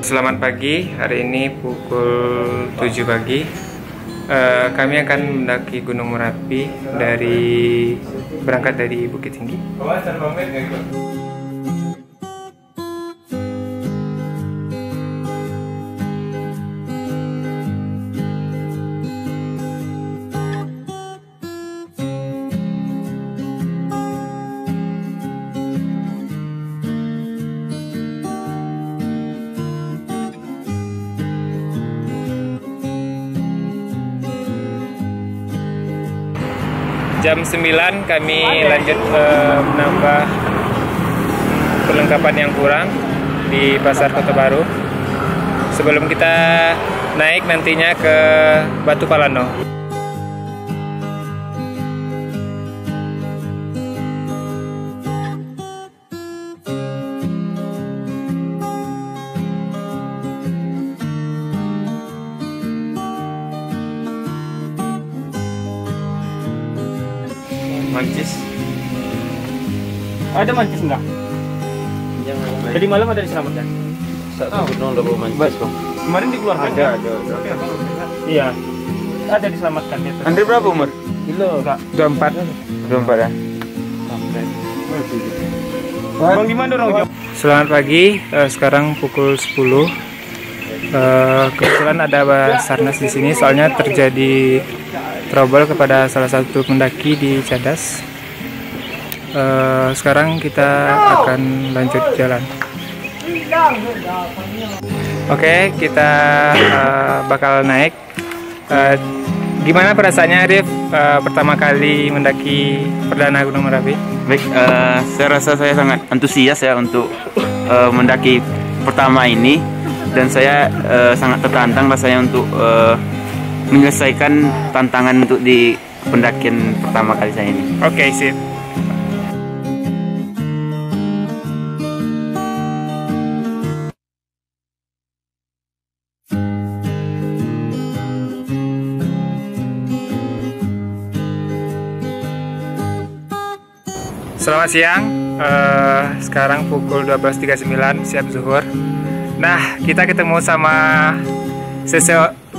Selamat pagi, hari ini pukul 7 pagi. Kami akan mendaki Gunung Merapi berangkat dari Bukit Tinggi. Jam 9 kami lanjut menambah perlengkapan yang kurang di Pasar Kota Baru sebelum kita naik nantinya ke Batu Palano. Mancis. Ada mancis enggak? Tadi malam ada diselamatkan. Udah bawa mancis, Bang. Kemarin dikeluarkan. Ada. Iya. Ada diselamatkan dia. Andre berapa umur? Kilo. 24 ya. Bang gimana dong? Selamat pagi, sekarang pukul 10. Kebetulan ada Basarnas di sini, soalnya terjadi trouble kepada salah satu pendaki di Cadas. Sekarang kita akan lanjut jalan. Oke, kita bakal naik. Gimana perasaannya, Arif, pertama kali mendaki perdana Gunung Merapi? Baik, saya rasa saya sangat antusias ya untuk mendaki pertama ini, dan saya sangat tertantang rasanya untuk menyelesaikan tantangan untuk di pendakian pertama kali saya ini. Oke, sip. Selamat siang, sekarang pukul 12.39, siap zuhur. Nah, kita ketemu sama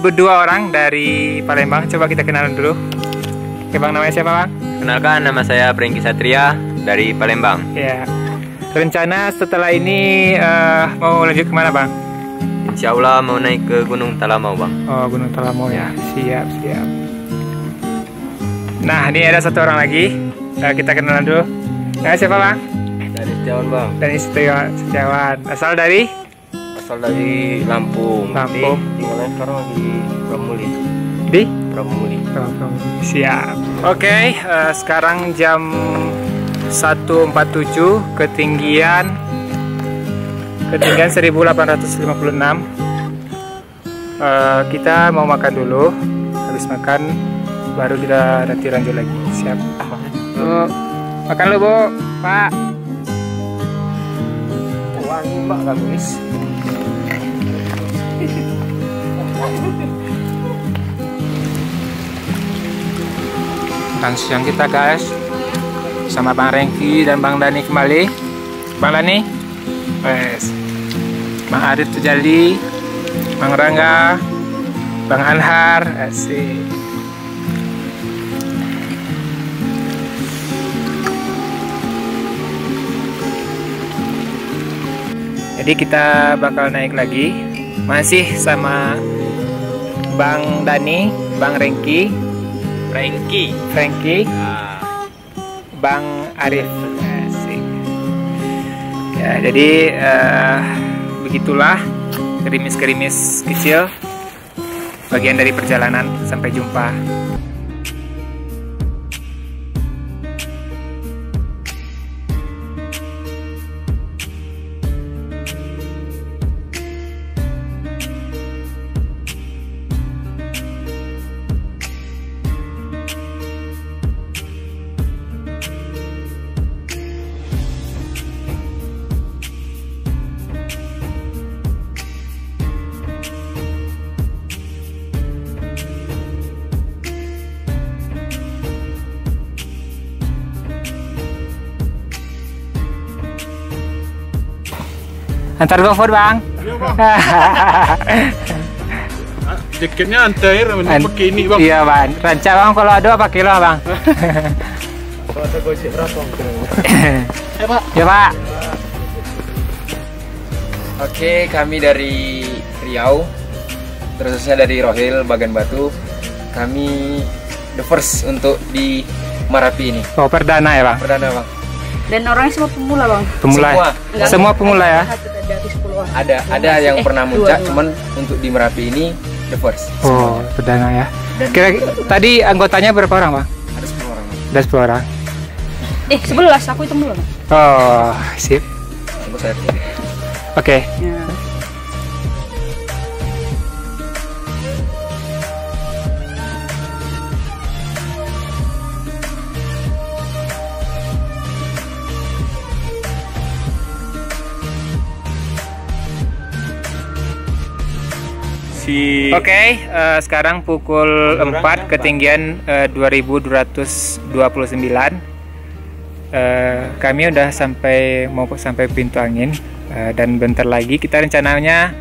berdua orang dari Palembang. Coba kita kenalan dulu. Oke, Bang, namanya siapa, Bang? Kenalkan, nama saya Prengki Satria dari Palembang. Ya. Rencana setelah ini mau lanjut kemana, Bang? Insya Allah mau naik ke Gunung Talamau, Bang. Oh, Gunung Talamau ya. Siap. Nah, ini ada satu orang lagi. Kita kenalan dulu. Nah, siapa, Bang? Dari Setiawan, Bang. Dari Setiawan. Asal dari Lampung. Lampung. Tinggalnya sekarang di Pramuli. Di? Pramuli. Siap. Oke, sekarang jam 1.47, ketinggian 1856. Kita mau makan dulu. Habis makan baru kita nanti lanjut lagi. Siap. Makan lu, Bu. Pak. Wangi Mbak bagus. Makan siang kita, guys, sama Bang Rengki dan Bang Dani kembali. Bang Dani, Bang Arif Tujali, Bang Rangga, Bang Anhar, asik. Jadi kita bakal naik lagi, masih sama Bang Dani, Bang Rengki, Bang Arif. Asik. Ya, jadi begitulah gerimis-gerimis kecil bagian dari perjalanan. Sampai jumpa. Antar GoFood, Bang. Jaketnya antair, pakai ini bang. Iya bang, ranca bang kalau ada apa kilo bang? Kalau ada gojek berapa? Ya pak. Oke, kami dari Riau, terususnya dari Rohil Bagan Batu. Kami the first untuk di Marapi ini. Oh perdana ya bang? Perdana bang. Dan orangnya semua pemula bang. Pemula. Semua pemula ya? Ada yang pernah muncak, cuman untuk di Merapi ini the first. Oh perdana ya. Kira tadi anggotanya berapa orang bang? Ada 10 orang. Ada 10 orang. 11, aku hitung dulu bang. Oh sip. Tunggu saya. Oke. Ya. Oke, sekarang pukul 4, ketinggian 2229. Kami udah mau sampai pintu angin, dan bentar lagi kita rencananya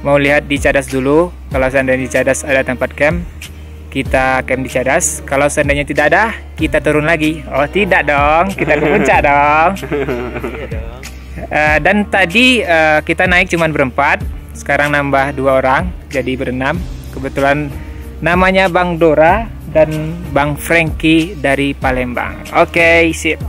mau lihat di Cadas dulu. Kalau seandainya di Cadas ada tempat camp, kita camp di Cadas. Kalau seandainya tidak ada, kita turun lagi. Oh tidak dong, kita ke puncak dong. Dan tadi kita naik cuman berempat. Sekarang nambah 2 orang, jadi berenam. Kebetulan namanya Bang Dora dan Bang Frankie dari Palembang. Oke, sip.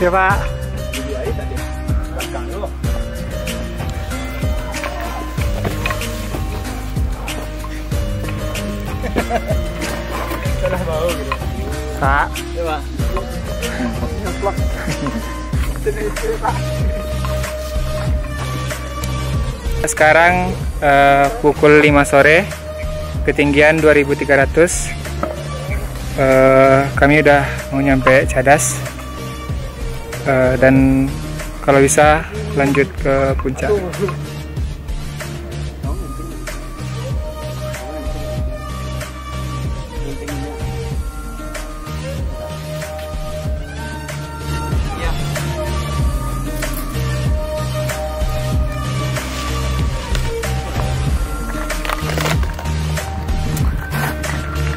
Ya Pak. Salah bau gitu. Pak. Ya Pak. Sekarang pukul 5 sore, ketinggian 2300. Kami udah mau nyampe Cadas, dan kalau bisa lanjut ke puncak.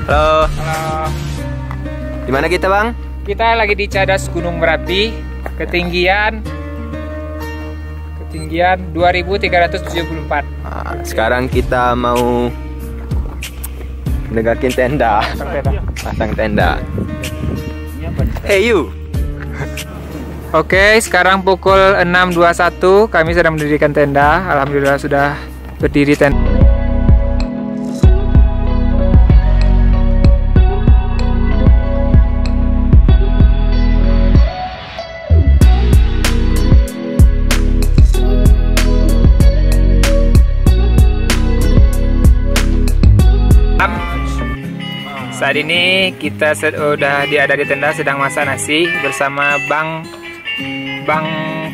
Halo. Halo. Di mana kita, Bang? Kita lagi di Cadas Gunung Merapi, ketinggian 2374. Nah, sekarang kita mau menegakkan tenda. Pasang tenda. Hey you. Oke, sekarang pukul 6.21, kami sedang mendirikan tenda. Alhamdulillah sudah berdiri tenda. Saat ini kita sudah ada di tenda, sedang masak nasi bersama Bang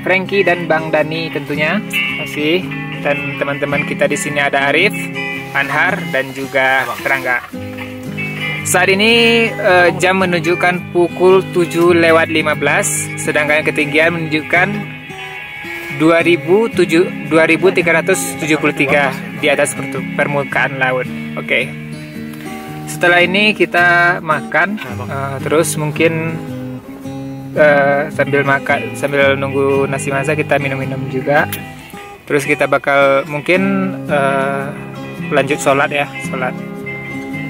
Frankie dan Bang Dani tentunya. Masih, dan teman-teman kita di sini ada Arif, Anhar dan juga Terangga. Saat ini jam menunjukkan pukul 7:15, sedangkan ketinggian menunjukkan 2373 di atas permukaan laut. Oke. Setelah ini kita makan, terus mungkin sambil nunggu nasi masak kita minum-minum juga. Terus kita bakal mungkin lanjut sholat ya,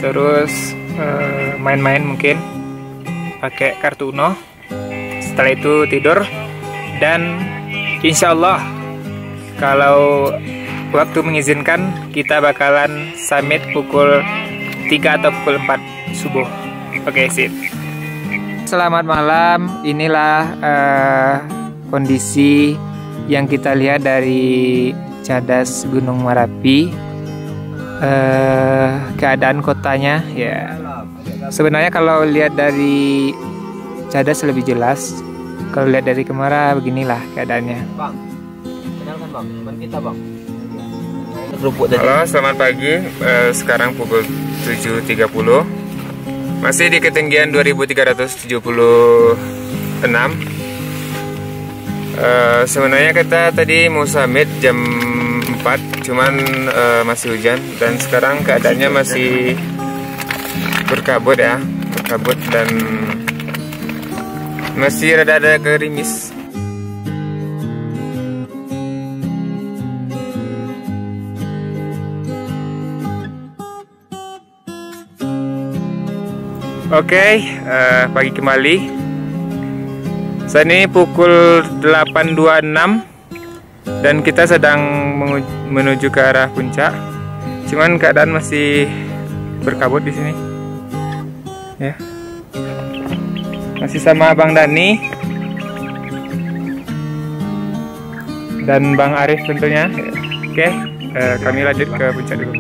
terus main-main mungkin pakai kartu Uno. Setelah itu tidur, dan insya Allah kalau waktu mengizinkan, kita bakalan summit pukul 3 atau pukul 4 subuh. Oke, sip. Selamat malam. Inilah kondisi yang kita lihat dari cadas Gunung Merapi. Keadaan kotanya ya. Sebenarnya kalau lihat dari cadas lebih jelas. Kalau lihat dari Kemara beginilah keadaannya. Bang, kenalkan bang, teman kita bang. Halo, selamat pagi. Sekarang pukul 7.30. Masih di ketinggian 2376. Sebenarnya kita tadi mau summit jam 4, cuman masih hujan dan sekarang keadaannya masih berkabut ya, berkabut dan masih rada-rada gerimis. Oke, pagi kembali. Saat ini pukul 8.26 dan kita sedang menuju ke arah puncak. Cuman keadaan masih berkabut di sini. Ya. Masih sama Bang Dani dan Bang Arif tentunya. Oke, kami lanjut ke puncak dulu.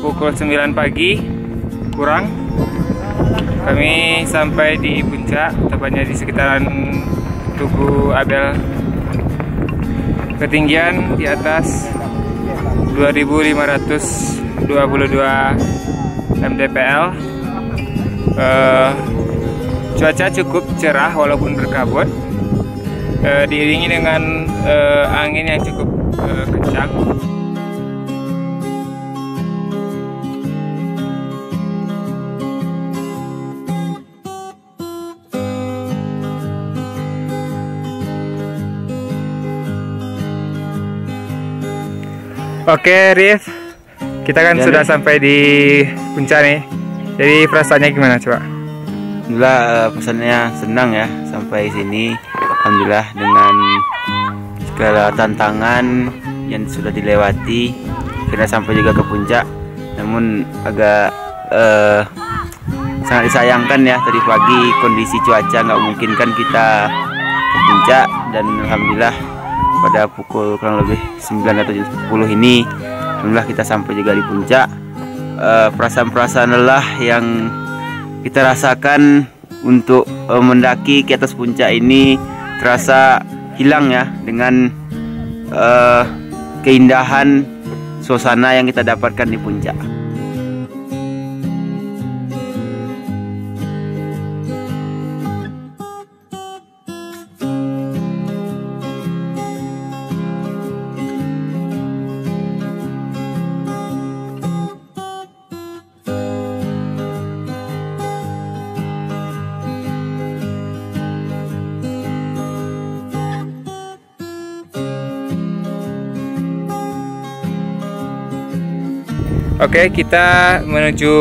Pukul 9 pagi kurang kami sampai di puncak, tepatnya di sekitaran Tugu Abel. Ketinggian di atas 2522 mdpl. Cuaca cukup cerah walaupun berkabut, diiringi dengan angin yang cukup kencang. Oke, Rif, kita kan Ya, sudah sampai di puncak nih. Jadi perasaannya gimana coba? Alhamdulillah, pesannya senang ya sampai sini. Alhamdulillah dengan segala tantangan yang sudah dilewati, kita sampai juga ke puncak. Namun agak sangat disayangkan ya, tadi pagi kondisi cuaca nggak memungkinkan kita ke puncak, dan alhamdulillah pada pukul kurang lebih 9 atau 10 ini alhamdulillah kita sampai juga di puncak. Perasaan-perasaan lelah yang kita rasakan untuk mendaki ke atas puncak ini terasa hilang ya, dengan keindahan suasana yang kita dapatkan di puncak. Oke, kita menuju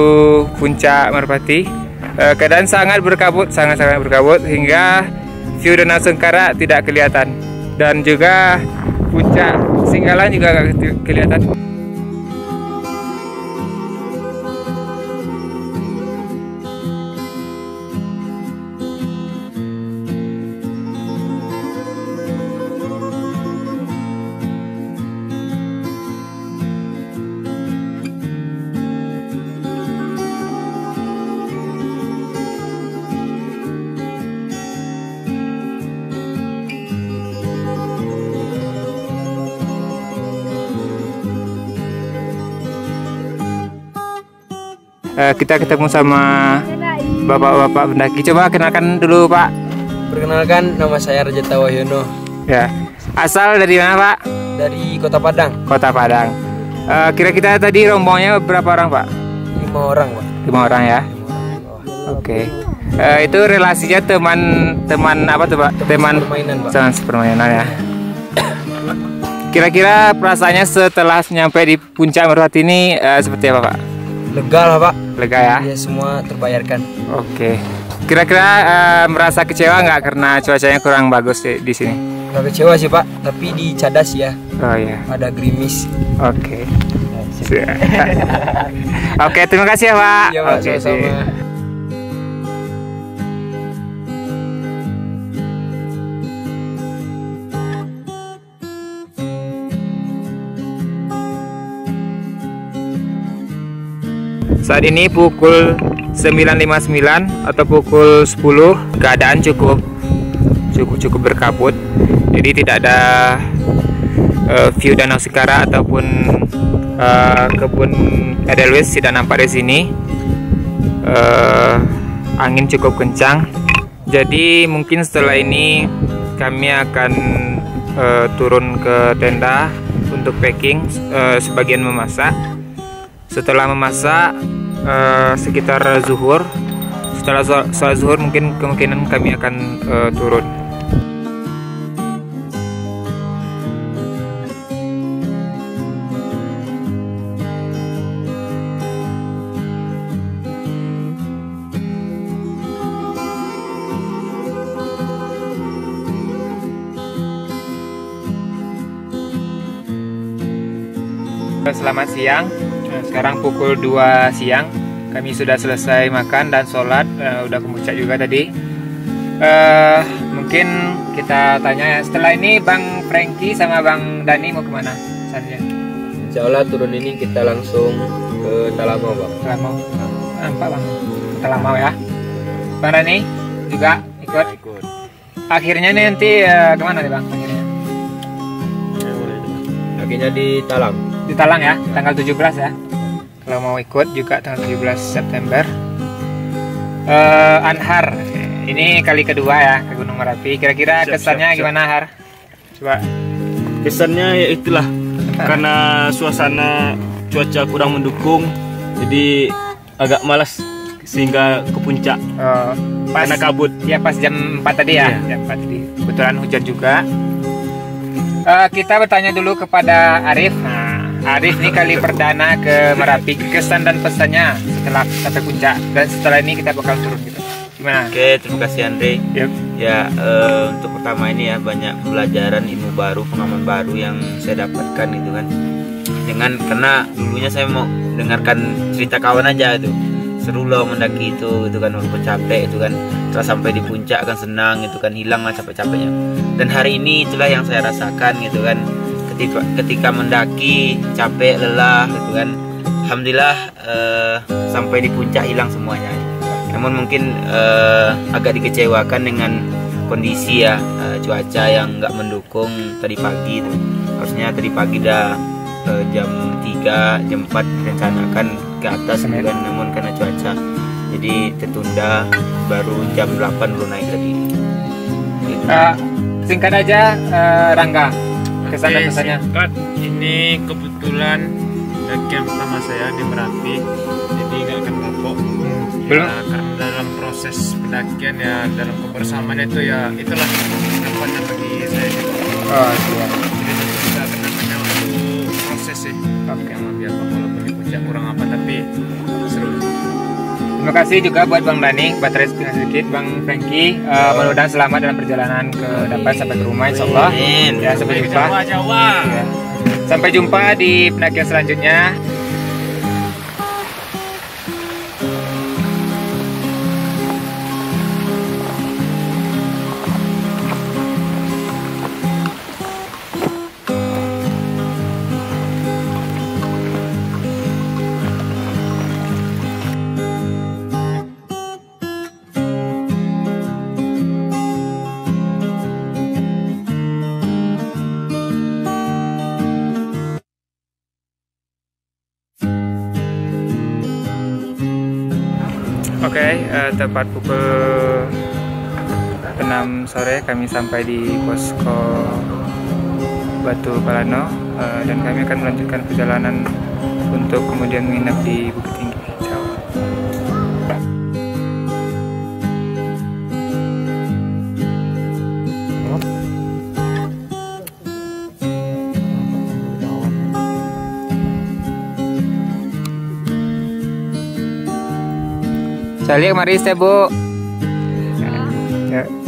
puncak Merpati. Keadaan sangat berkabut, sangat-sangat berkabut hingga view Danau Sengkara tidak kelihatan, dan juga puncak Singgalan juga nggak kelihatan. Kita ketemu sama bapak-bapak pendaki. Coba kenalkan dulu, Pak. Perkenalkan, nama saya Rajata Wahyono. Ya. Asal dari mana, Pak? Dari Kota Padang. Kota Padang. Kira-kira tadi rombongnya berapa orang, Pak? 5 orang, Pak. 5 orang ya. Oke. Itu relasinya teman apa tuh, Pak? Teman permainan, Pak. teman sepermainan ya. Kira-kira perasaannya setelah nyampe di puncak Merpati ini seperti apa, Pak? Lega lah Pak. Lega ya? Ya semua terbayarkan. Oke. Kira-kira merasa kecewa nggak karena cuacanya kurang bagus di sini? Nggak kecewa sih Pak, tapi di Cadas ya. Oh iya. Ada gerimis. Oke. Oke, terima kasih ya Pak. Iya Pak, Oke, sama-sama. Saat ini pukul 9.59 atau pukul 10, keadaan cukup berkabut. Jadi tidak ada view Danau Sikara ataupun kebun Edelweiss tidak nampak di sini. Angin cukup kencang. Jadi mungkin setelah ini kami akan turun ke tenda untuk packing, sebagian memasak. Setelah memasak sekitar zuhur, setelah sholat zuhur mungkin kemungkinan kami akan turun. Selamat siang. Sekarang pukul 2 siang. Kami sudah selesai makan dan sholat, udah kemuncak juga tadi. Mungkin kita tanya setelah ini Bang Franky sama Bang Dani mau kemana? Saatnya. Insya Allah turun ini kita langsung ke Talamau Bang. Talamau. Nampak Bang. Talamau ya. Bang Dani juga ikut. Akhirnya nih nanti kemana nih Bang? Akhirnya di Talang. Di Talang ya, tanggal 17 ya. Kalau mau ikut juga tanggal 17 September. Anhar, ini kali kedua ya ke Gunung Merapi. Kira-kira kesannya gimana Har? Coba. Kesannya ya itulah, karena suasana cuaca kurang mendukung, jadi agak malas sehingga ke puncak. Pas, karena kabut. Ya pas jam 4 tadi ya. Iya. Jam 4 tadi. Kebetulan hujan juga. Kita bertanya dulu kepada Arif. Arif ini kali perdana ke Merapi, kesan dan pesannya setelah sampai puncak, dan setelah ini kita bakal turun gitu. Gimana? Oke, terima kasih Andre. Yep. Ya, untuk pertama ini ya banyak pelajaran, ilmu baru, pengalaman baru yang saya dapatkan gitu kan. Karena dulunya saya mau dengarkan cerita kawan aja itu. Seru loh mendaki itu gitu kan, walaupun capek itu kan. Setelah sampai di puncak kan senang gitu kan, hilang lah capek-capeknya. Dan hari ini itulah yang saya rasakan gitu kan. Ketika mendaki capek lelah gitu kan, alhamdulillah sampai di puncak hilang semuanya. Namun mungkin agak dikecewakan dengan kondisi ya, cuaca yang nggak mendukung tadi pagi itu. Harusnya tadi pagi dah jam 3 jam 4 rencanakan ke atas gitu kan, namun karena cuaca jadi tertunda, baru jam 8 baru naik lagi gitu. Singkat aja, Rangga, kesan dan pesannya. Singkat, ini kebetulan dakian pertama saya di Merapi, jadi nggak akan kapok. Belum? Ya, karena dalam proses pendakian ya, dalam kebersamaan itu ya, itulah harapannya bagi saya juga. Oh iya. Jadi kita kenangannya untuk proses sih. Oke, biar walaupun di puncak kurang apa, tapi seru. Terima kasih juga buat Bang Dani, baterai sedikit, Bang Franky. Mudah-mudahan selamat dalam perjalanan dapat sampai ke rumah, insya Allah. Ya, sampai jumpa. Jawa. Ya. Sampai jumpa di pendakian selanjutnya. Oke, tepat pukul 6 sore kami sampai di posko Batu Palano, dan kami akan melanjutkan perjalanan untuk kemudian menginap di Bukit Tinggi, Jawa. Sally kemari, Bu. Ya.